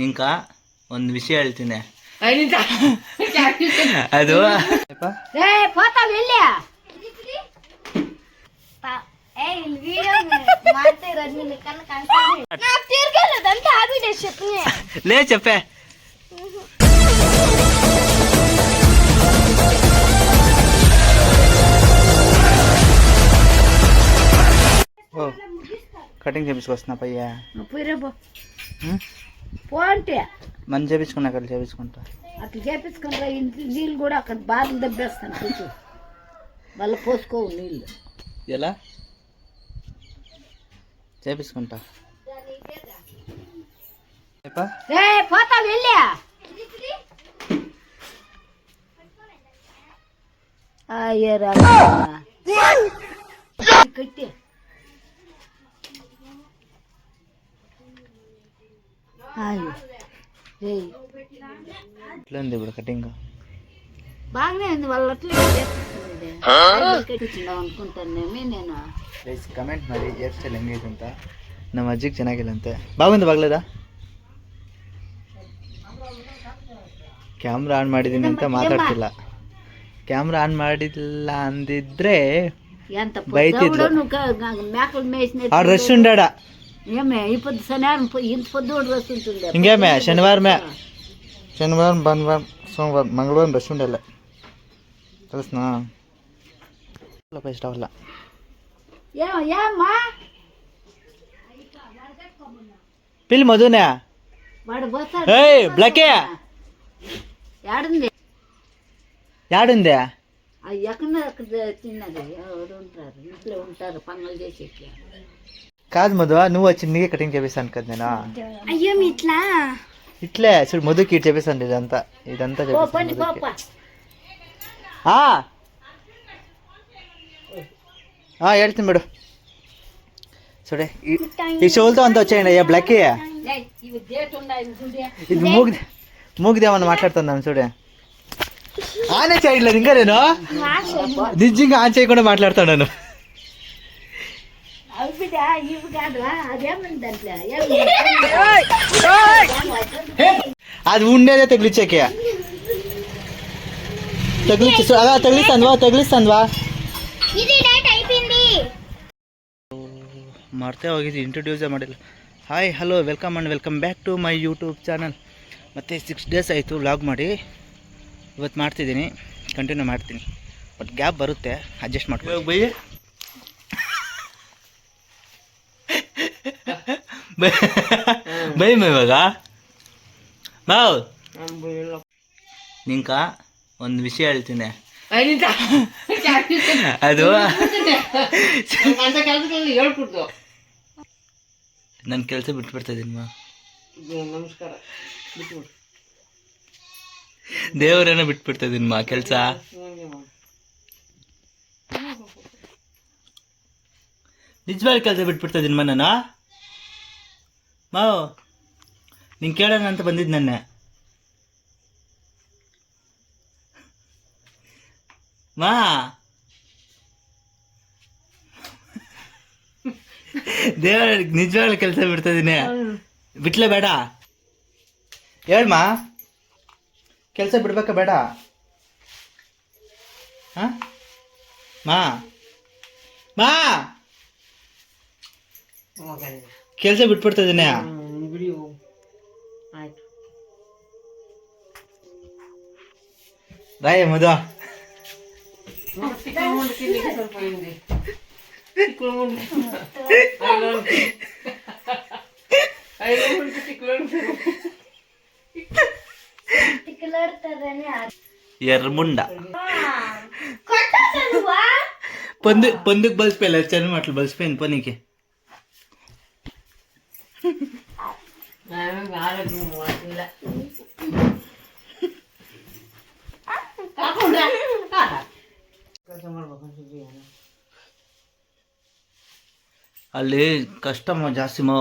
ನಿಂಕ ಒಂದು ವಿಷಯ ಹೇಳ್ತೀನಿ. ಅದು ಲೇ ಚಪ್ಪೆ కటింగ్ చేపించుకొస్తున్నా పయ్య పోంటే మనం చేపించుకున్నా అక్కడ చేపించుకుంటా అట్లా చేపించుకుంటా. ఇంట్లో నీళ్ళు కూడా అక్కడ బాగా దెబ్బేస్తాను కూర్చో మళ్ళీ పోసుకోవు నీళ్ళు. ఎలా చేపించుకుంటా పోతా వెళ్ళా కట్టి ఎట్లా ఉంది ఇప్పుడు కటింగ్? బాగానే ఉంది. వాళ్ళు అట్లా అనుకుంటానేమి నేను. ಪ್ಲೀಸ್ ಕಮೆಂಟ್ ಮಾಡಿ ಹೇರ್ ಸ್ಟೈಲ್ ಹೆಂಗೈತೆ ಅಂತ. ನಮ್ಮ ಅಜ್ಜಿಗೆ ಚೆನ್ನಾಗಿಲ್ಲ ಅಂತೆ. ಬಾಗುಂದು ಬಾಗ್ಲದ ಕ್ಯಾಮ್ರಾ ಆನ್ ಮಾಡಿದ್ದೀನಿ ಅಂತ ಮಾತಾಡ್ತಿಲ್ಲ. ಕ್ಯಾಮ್ರಾ ಆನ್ ಮಾಡಿಲ್ಲ ಅಂದಿದ್ರೆ బయటిలో ఆ డ్రెస్ ఉండాడా ఇంకేమే శనివారమే శనివారం భానువారం సోమవారం మంగళవారం డ్రెస్ ఉండాలి తెలుసునా ఇష్టం వల్ల పిల్లి మధునే బ్లాకే యాడుంది ఎక్కడ తిన్నది ఎవరు ఉంటారు ఇంట్లో ఉంటారు పనులు చేసేకి. కాదు మధు నువ్వు వచ్చి నీకే కటింగ్ చేపిస్తాను కదా నేను. అయ్యో ఇట్లా ఇట్లే చూడు మధుకి ఇటు చేపిస్తాను. ఇదంతా ಹೇಳ್ತೀನಿ ಬಿಡು. చూడే ఈ షోల్తో అంతా వచ్చేయండి అయ్యా బ్లాక్. ఇది మూగిదేమన్నా మాట్లాడుతున్నాను చూడే. ఆనే చేయట్లేదు ఇంకా నేను నిజంగా ఆన్ చేయకుండా మాట్లాడుతున్నాను. అది ఉండేదే తగిలిచ్చాక తగిలిస్తానువా ಮರ್ತೇ ಹೋಗಿದ್ದು ಇಂಟ್ರೊಡ್ಯೂಸೇ ಮಾಡಿಲ್ಲ. Hi hello welcome and welcome back to my YouTube channel. ಮತ್ತು 6 days ಆಯಿತು ವ್ಲಾಗ್ ಮಾಡಿ. ಇವತ್ತು ಮಾಡ್ತಿದ್ದೀನಿ, ಕಂಟಿನ್ಯೂ ಮಾಡ್ತೀನಿ. ಬಟ್ ಗ್ಯಾಪ್ ಬರುತ್ತೆ, ಅಡ್ಜಸ್ಟ್ ಮಾಡ್ಕೊ ಬೈ. ಬೈ ಇವಾಗ ಬಾವ್ ನಿಂಕ ಒಂದು ವಿಷಯ ಹೇಳ್ತೀನಿ. ಅದು ನನ್ನ ಕೆಲಸ ಬಿಟ್ಬಿಡ್ತಾ ಇದ್ದೀನಿ ಮಾ. ನಮಸ್ಕಾರ. ದೇವರೇನೋ ಬಿಟ್ಬಿಡ್ತಾ ಇದ್ದೀನಿ ಮಾ ಕೆಲಸ. ನಿಜವಾದ ಕೆಲಸ ಬಿಟ್ಬಿಡ್ತಾ ಇದ್ದೀನಿ ಮಾ ನಾನು. ಮಾವು ನಿಂಗೆ ಕೇಳೋಣ ಅಂತ ಬಂದಿದ್ದು ನೆನ್ನೆ. ಮಾ ದೇವರ ನಿಜವಾಗ್ಲೂ ಕೆಲಸ ಬಿಡ್ತಾ ಇದ್ದೀನಿ. ಬಿಟ್ಲೇ ಬೇಡ ಹೇಳ್ಮಾ, ಕೆಲಸ ಬಿಡ್ಬೇಕಾ ಬೇಡ? ಹಾಂ ಮಾ ಮಾ ಕೆಲಸ ಬಿಟ್ಬಿಡ್ತಾ ಇದ್ದೀನಿ. ರಾಯ ಮಧು ఎర్రముండ పొందుకు బలిసిపోయా చని అట్లా బలిసిపోయింది పనికి. ಅಲ್ಲಿ ಕಷ್ಟ ಜಾಸ್ತಿ ಮೋ.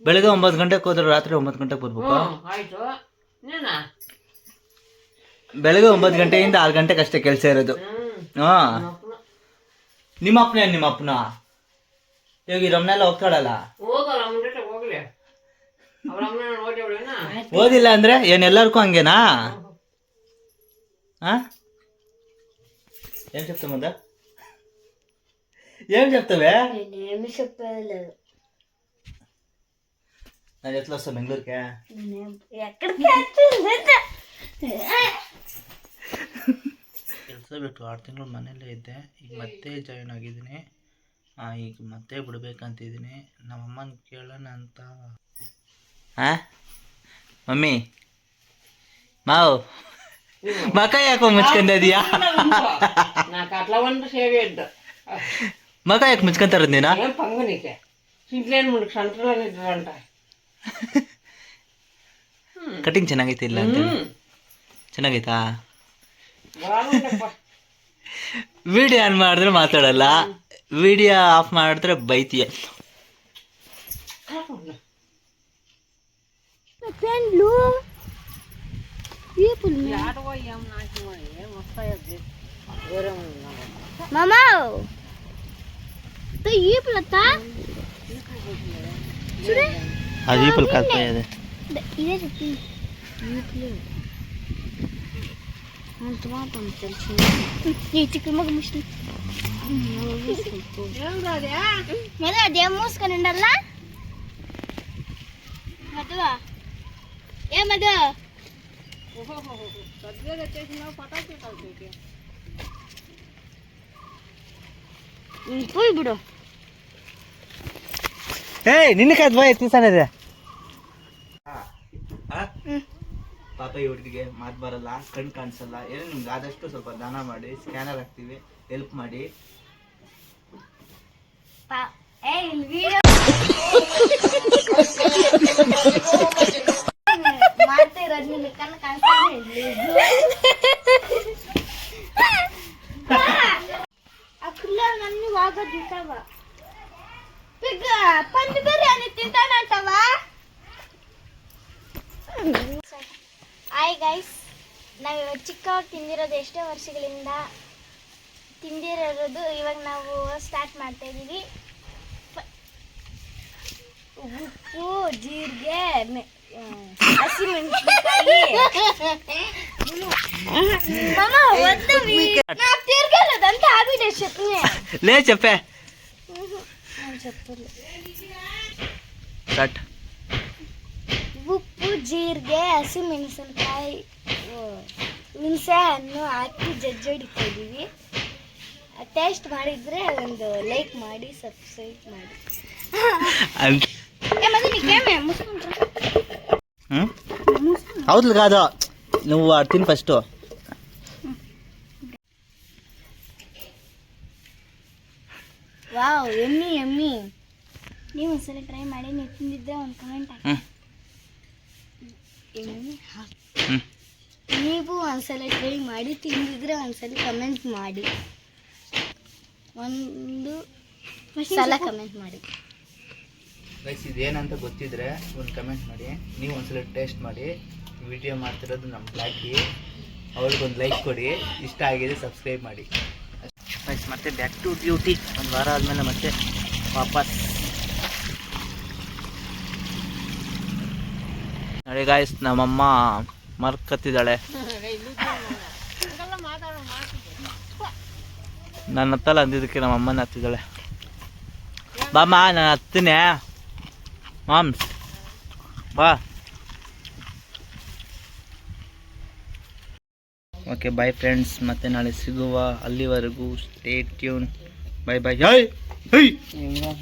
ಬೆಳಗ್ಗೆ 9 ಗಂಟೆಗೆ ಹೋದ್ರೆ ರಾತ್ರಿ 9 ಗಂಟೆಗೆ ಬರ್ಬೇಕು. ಬೆಳಗ್ಗೆ 9 ಗಂಟೆಯಿಂದ 6 ಗಂಟೆಗೆ ಅಷ್ಟೇ ಕೆಲಸ ಇರೋದು. ಹಾಂ ನಿಮ್ಮ ಅಪ್ಪನ ಇವಾಗ ರಮ್ನೆಲ್ಲ ಹೋಗ್ತಾಳಲ್ಲ. ಓದಿಲ್ಲ ಅಂದ್ರೆ ಏನ್ ಎಲ್ಲರಿಗೂ ಹಂಗೇನಾ? ఏం చెప్తామందా? ఏం చెప్తావే? నేనేమి చెప్పలేదు. ನಾನು ಎತ್ಲ ವಸ್ತಾ ಬೆಂಗಳೂರಿಗೆ? ఎక్కడికి ಕೆಲಸ ಬಿಟ್ಟು 6 ತಿಂಗಳು ಮನೇಲೇ ಇದ್ದೆ. ಈಗ ಮತ್ತೆ ಜಾಯಿನ್ ಆಗಿದ್ದೀನಿ. ಈಗ ಮತ್ತೆ ಬಿಡ್ಬೇಕಂತಿದ್ದೀನಿ. ನಮ್ಮಮ್ಮನ ಕೇಳೋಣ ಅಂತ. ಮಮ್ಮಿ ಮಾವು ಮಕ ಯಾಕೋ ಮುಚ್ಕೊಂಡಿದ್ಯಾ? నాకు అట్లా వంట చేయద్దు ಮಕ ಯಾಕೆ ಮುಚ್ಕೊಂತಾರದ್ ನೀನ? ఏం పంగు నీకే ఇంట్లో ముందు సంటలో నిద్రంట ಕಟಿಂಗ್ ಚೆನ್ನಾಗೈತೆ ಇಲ್ಲ ಅಂತ ಚೆನ್ನಾಗೈತಾ? ವಿಡಿಯೋ ಆನ್ ಮಾಡಿದ್ರೆ ಮಾತಾಡಲ್ಲ, ವಿಡಿಯೋ ಆಫ್ ಮಾಡಿದ್ರೆ ಬೈತೀಯ. మామా ఈపులత్తా చూడే అది ఈపులు కాదు పోయేది. ఇదే చెప్పి ఈపులు అంత మాత్రం తెలుసు. ఈ చికెన్ మగ మిషన్ మళ్ళీ అదే మూసుకొని ఉండాలా మధువా? ఏ మధు పోయి ಬಿಡು. ನಿನ್ನ ಕಾದ್ ಬಾಯ್ ಎತ್ತಿಸಾನದೆ ಪಾಪ ಈ ಹುಡುಗಿಗೆ ಮಾತು ಬರಲ್ಲ, ಕಣ್ ಕಾಣಿಸಲ್ಲ. ಏನೋ ನಿಮ್ಗೆ ಆದಷ್ಟು ಸ್ವಲ್ಪ ದಾನ ಮಾಡಿ, ಸ್ಕ್ಯಾನರ್ ಹಾಕ್ತೀವಿ, ಹೆಲ್ಪ್ ಮಾಡಿ. పంది బిర్యానీ తింటానంటావా? ಹಾಯ್ ಗೈಸ್, ನಾವು ಚಿಕ್ಕವಾಗ ತಿಂದಿರೋದು ಎಷ್ಟೋ ವರ್ಷಗಳಿಂದ ತಿಂದಿರೋದು ಇವಾಗ ನಾವು ಸ್ಟಾರ್ಟ್ ಮಾಡ್ತಾ ಇದ್ದೀವಿ. ಉಪ್ಪು, ಜೀರಿಗೆ, ಹಸಿಮೆಣಸಿನಕಾಯಿ. ತಿರ್ಗಲ್ಲದಂತ ಆಗಿದೆ ಚಟ್ನಿ. ಲೇ ಚಪ್ಪೆ ಕಟ್. ಉಪ್ಪು, ಜೀರಿಗೆ, ಹಸಿಮೆಣಸಿನಕಾಯಿ, ಹುಣಸೆ ಹಣ್ಣು ಹಾಕಿ ಜಜ್ಜೊಡಿತಾ ಇದ್ದೀವಿ. ಟೇಸ್ಟ್ ಮಾಡಿದ್ರೆ ಒಂದು ಲೈಕ್ ಮಾಡಿ, ಸಬ್ಸ್ಕ್ರೈಬ್ ಮಾಡಿ. ಹೌದು ಕಾದು నువ్వు తిని ఫస్ట్. ವಾವ್, ಎಮ್ಮಿ ಎಮ್ಮಿ. ನೀವು ಒಂದ್ಸಲ ಟ್ರೈ ಮಾಡಿ, ನೀವು ತಿಂದಿದ್ದೆ ಒಂದು ಕಮೆಂಟ್ ಹಾಕಿ. ನೀವು ಒಂದ್ಸಲ ಟ್ರೈ ಮಾಡಿ ತಿಂದಿದ್ರೆ ಒಂದ್ಸಲ ಕಮೆಂಟ್ ಮಾಡಿ, ಒಂದು ಸಲ ಕಮೆಂಟ್ ಮಾಡಿ. ಗೈಸ್ ಇದೇನಂತ ಗೊತ್ತಿದ್ರೆ ಒಂದು ಕಮೆಂಟ್ ಮಾಡಿ. ನೀವು ಒಂದ್ಸಲ ಟೇಸ್ಟ್ ಮಾಡಿ. ವಿಡಿಯೋ ಮಾಡ್ತಿರೋದು ನಮ್ಮ ಬ್ಲಾಕಿ, ಅವ್ರಿಗೊಂದು ಲೈಕ್ ಕೊಡಿ. ಇಷ್ಟ ಆಗಿದೆ ಸಬ್ಸ್ಕ್ರೈಬ್ ಮಾಡಿ. ಗೈಸ್ ಮತ್ತೆ ಬ್ಯಾಕ್ ಟು ಡ್ಯೂಟಿ. ಒಂದು ವಾರ ಆದಮೇಲೆ ಮತ್ತೆ ವಾಪಸ್. ನೋಡಿ ಗಾಯ್ಸ್, ನಮ್ಮಮ್ಮ ಮರ್ಕತ್ತಿದ್ದಾಳೆ. ನನ್ನ ಹತ್ತಲ್ಲ ಅಂದಿದ್ದಕ್ಕೆ ನಮ್ಮಮ್ಮನ ಹತ್ತಿದ್ದಾಳೆ. ಬಾಮ್ಮ ನಾನು ಹತ್ತೀನಿ ಮಾಮ್ಸ್, ಬಾ. ಓಕೆ ಬಾಯ್ ಫ್ರೆಂಡ್ಸ್, ಮತ್ತೆ ನಾಳೆ ಸಿಗುವ. ಅಲ್ಲಿವರೆಗೂ ಸ್ಟೇ ಟ್ಯೂನ್. ಬಾಯ್ ಬಾಯ್.